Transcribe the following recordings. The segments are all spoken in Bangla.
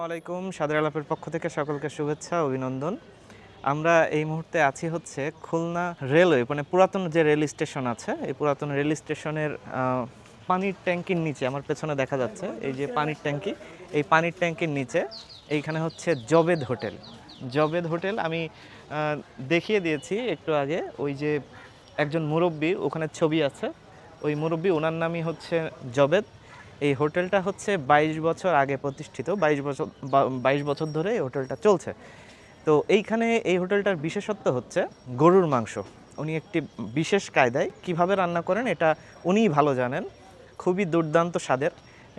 আসসালামাইকুম। সাদের আলাপের পক্ষ থেকে সকলকে শুভেচ্ছা অভিনন্দন। আমরা এই মুহূর্তে আছি হচ্ছে খুলনা রেলওয়ে, মানে পুরাতন যে রেল স্টেশন আছে, এই পুরাতন রেল স্টেশনের পানির ট্যাঙ্কির নিচে আমার পেছনে দেখা যাচ্ছে এই যে পানির ট্যাঙ্কি, এই পানির ট্যাঙ্কির নিচে এইখানে হচ্ছে জবেদ হোটেল। জবেদ হোটেল আমি দেখিয়ে দিয়েছি একটু আগে, ওই যে একজন মুরব্বি ওখানে ছবি আছে, ওই মুরব্বি ওনার নামই হচ্ছে জবেদ। এই হোটেলটা হচ্ছে 22 বছর আগে প্রতিষ্ঠিত, 22 বছর ধরে এই হোটেলটা চলছে। তো এইখানে এই হোটেলটার বিশেষত্ব হচ্ছে গরুর মাংস। উনি একটি বিশেষ কায়দায় কিভাবে রান্না করেন এটা উনিই ভালো জানেন, খুবই দুর্দান্ত স্বাদের।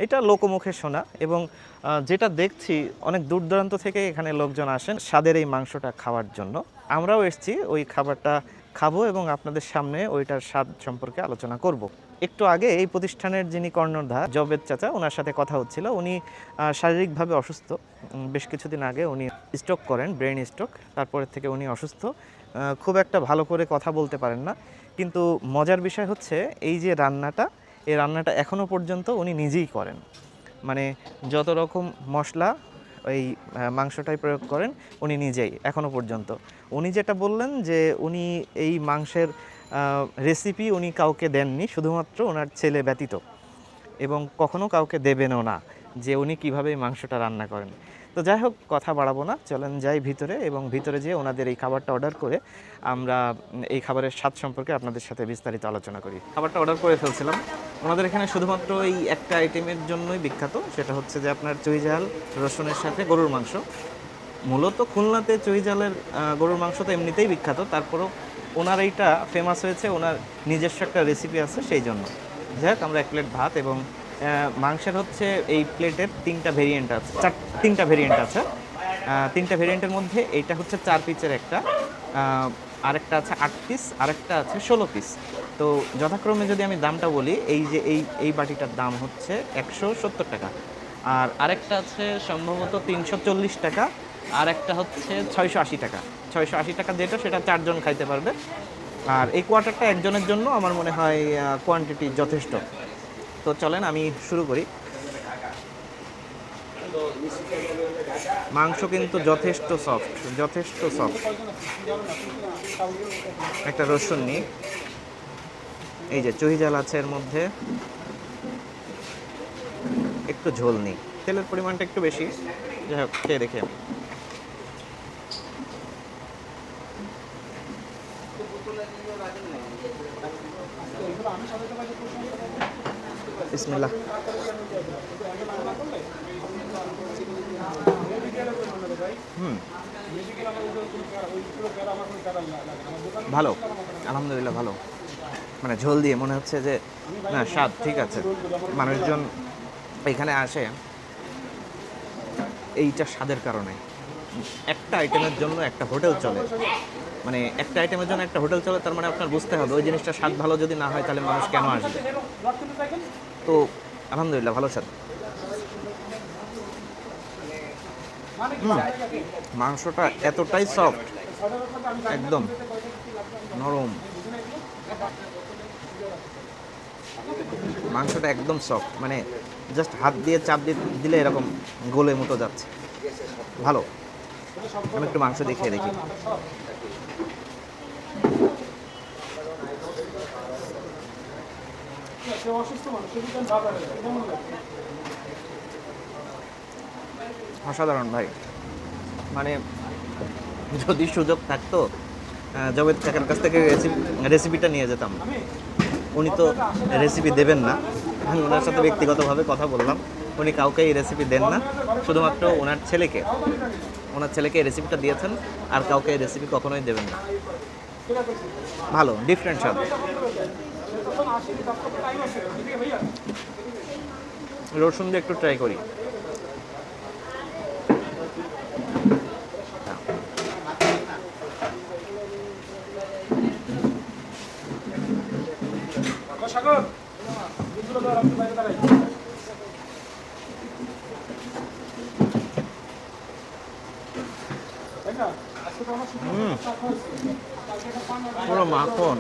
এটা লোকমুখে শোনা, এবং যেটা দেখছি অনেক দূর দূরান্ত থেকে এখানে লোকজন আসেন স্বাদের এই মাংসটা খাওয়ার জন্য। আমরাও এসেছি ওই খাবারটা খাবো এবং আপনাদের সামনে ওইটার স্বাদ সম্পর্কে আলোচনা করব। একটু আগে এই প্রতিষ্ঠানের যিনি কর্ণধার জবেদ চাচা, ওনার সাথে কথা হচ্ছিল। উনি শারীরিকভাবে অসুস্থ, বেশ কিছুদিন আগে উনি স্ট্রোক করেন, ব্রেন স্ট্রোক। তারপরের থেকে উনি অসুস্থ, খুব একটা ভালো করে কথা বলতে পারেন না। কিন্তু মজার বিষয় হচ্ছে এই যে রান্নাটা, এই রান্নাটা এখনও পর্যন্ত উনি নিজেই করেন। মানে যত রকম মশলা ওই মাংসটাই প্রয়োগ করেন উনি নিজেই এখনও পর্যন্ত। উনি যেটা বললেন যে উনি এই মাংসের রেসিপি উনি কাউকে দেননি, শুধুমাত্র ওনার ছেলে ব্যতীত, এবং কখনো কাউকে দেবেনও না যে উনি কীভাবে এই মাংসটা রান্না করেন। তো যাই হোক, কথা বাড়াবো না, চলেন যাই ভিতরে, এবং ভিতরে যেয়ে ওনাদের এই খাবারটা অর্ডার করে আমরা এই খাবারের স্বাদ সম্পর্কে আপনাদের সাথে বিস্তারিত আলোচনা করি। খাবারটা অর্ডার করে ফেলছিলাম। ওনাদের এখানে শুধুমাত্র এই একটা আইটেমের জন্যই বিখ্যাত, সেটা হচ্ছে যে আপনার চুইঝাল রসুনের সাথে গরুর মাংস। মূলত খুলনাতে চুইঝালের গরুর মাংস তো এমনিতেই বিখ্যাত, তারপরেও ওনার এইটা ফেমাস হয়েছে, ওনার নিজস্ব একটা রেসিপি আছে সেই জন্য। যাই হোক, আমরা 1 প্লেট ভাত এবং মাংসের হচ্ছে এই প্লেটের 3টা ভেরিয়েন্ট আছে, 3টা ভেরিয়েন্ট আছে। 3টা ভেরিয়েন্টের মধ্যে এইটা হচ্ছে 4 পিসের একটা, আরেকটা আছে 8 পিস, আরেকটা আছে 16 পিস। তো যথাক্রমে যদি আমি দামটা বলি, এই যে এই বাটিটার দাম হচ্ছে 170 টাকা, আর আরেকটা আছে সম্ভবত 340 টাকা, আর একটা হচ্ছে 680 টাকা। 680 টাকা যেটা, সেটা 4 জন খাইতে পারবে। আর এই কোয়ার্টারটা একজনের জন্য আমার মনে হয় কোয়ান্টিটি যথেষ্ট। তো চলেন আমি শুরু করি। মাংস কিন্তু যথেষ্ট সফট, যথেষ্ট সফট। একটা রসুন নিই, এই যে চুইঝাল আছে এর মধ্যে, একটু ঝোল নিই, তেলের পরিমাণটা একটু বেশি। যাই হোক, খেয়ে দেখে বিসমিল্লাহ। ভালো, আলহামদুলিল্লাহ ভালো। মানে ঝোল দিয়ে মনে হচ্ছে যে না, স্বাদ ঠিক আছে। মানুষজন এখানে আসে এইটা স্বাদের কারণে। একটা আইটেমের জন্য একটা হোটেল চলে, মানে একটা আইটেমের জন্য একটা হোটেল চলে, তার মানে আপনার বুঝতে হবে ওই জিনিসটা স্বাদ ভালো যদি না হয় তাহলে মানুষ কেন আসবে। তো আলহামদুলিল্লাহ ভালো স্বাদ। মাংসটা এতটাই সফট, একদম নরম, মাংসটা একদম সফট, মানে জাস্ট হাত দিয়ে চাপ দিলে এরকম গোলে মতো যাচ্ছে। ভালো। আমি একটু মাংস দেখিয়ে দেখি। অসাধারণ ভাই, মানে যদি সুযোগ থাকতো জবেদ কাকার কাছ থেকে রেসিপিটা নিয়ে যেতাম। উনি তো রেসিপি দেবেন না, আমি ওনার সাথে ব্যক্তিগতভাবে কথা বললাম, উনি কাউকে এই রেসিপি দেন না, শুধুমাত্র ওনার ছেলেকে এই রেসিপিটা দিয়েছেন, আর কাউকে এই রেসিপি কখনোই দেবেন না। ভালো, ডিফারেন্ট স্বাদ। রসুন দিয়ে একটু ট্রাই করি। পুরো মাখন,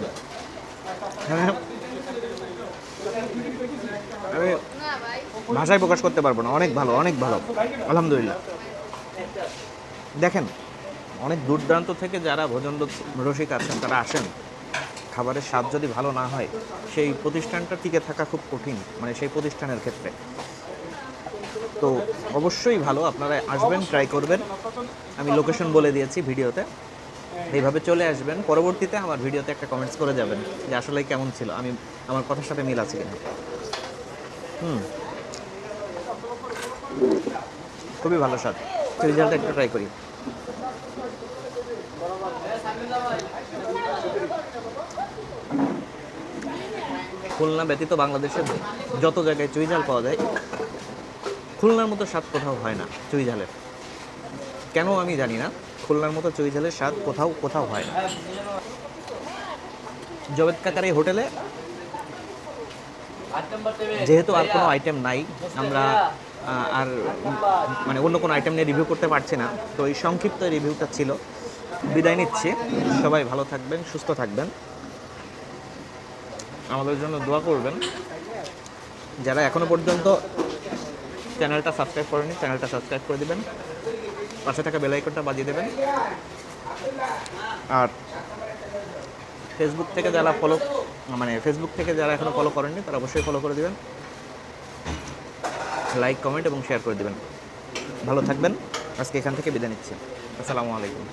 আমি ভাষায় প্রকাশ করতে পারবো না। অনেক ভালো, অনেক ভালো, আলহামদুলিল্লাহ। দেখেন, অনেক দূর দূরান্ত থেকে যারা ভোজন রসিক আছেন তারা আসেন, খাবারের স্বাদ যদি ভালো না হয় সেই প্রতিষ্ঠানটা টিকে থাকা খুব কঠিন, মানে সেই প্রতিষ্ঠানের ক্ষেত্রে। তো অবশ্যই ভালো, আপনারা আসবেন, ট্রাই করবেন। আমি লোকেশন বলে দিয়েছি ভিডিওতে, এইভাবে চলে আসবেন। পরবর্তীতে আমার ভিডিওতে একটা কমেন্টস করে যাবেন যে আসলে কেমন ছিল, আমি আমার কথার সাথে মিল আছে কিনা। খুবই ভালো স্বাদ। রেজাল্টটা একটু ট্রাই করি। খুলনা ব্যতীত বাংলাদেশের যত জায়গায় চুই ঝাল পাওয়া যায়, খুলনার মতো স্বাদ কোথাও হয় না চুই ঝালের। কেন আমি জানি না, খুলনার মতো চুই ঝালের স্বাদ কোথাও কোথাও হয় না। জবেদ কাকার এই হোটেলে যেহেতু আর কোনো আইটেম নাই, আমরা আর মানে অন্য কোনো আইটেম নিয়ে রিভিউ করতে পারছি না, তো এই সংক্ষিপ্ত রিভিউটা ছিল। বিদায় নিচ্ছি। সবাই ভালো থাকবেন, সুস্থ থাকবেন, আমাদের জন্য দোয়া করবেন। যারা এখনো পর্যন্ত চ্যানেলটা সাবস্ক্রাইব করেনি, চ্যানেলটা সাবস্ক্রাইব করে দিবেন, পাশে থাকা বেল আইকনটা বাজিয়ে দেবেন। আর ফেসবুক থেকে যারা এখনো ফলো করেননি তারা অবশ্যই ফলো করে দিবেন, লাইক, কমেন্ট এবং শেয়ার করে দিবেন। ভালো থাকবেন। আজকে এখান থেকে বিদায় নিচ্ছি। আসসালামু আলাইকুম।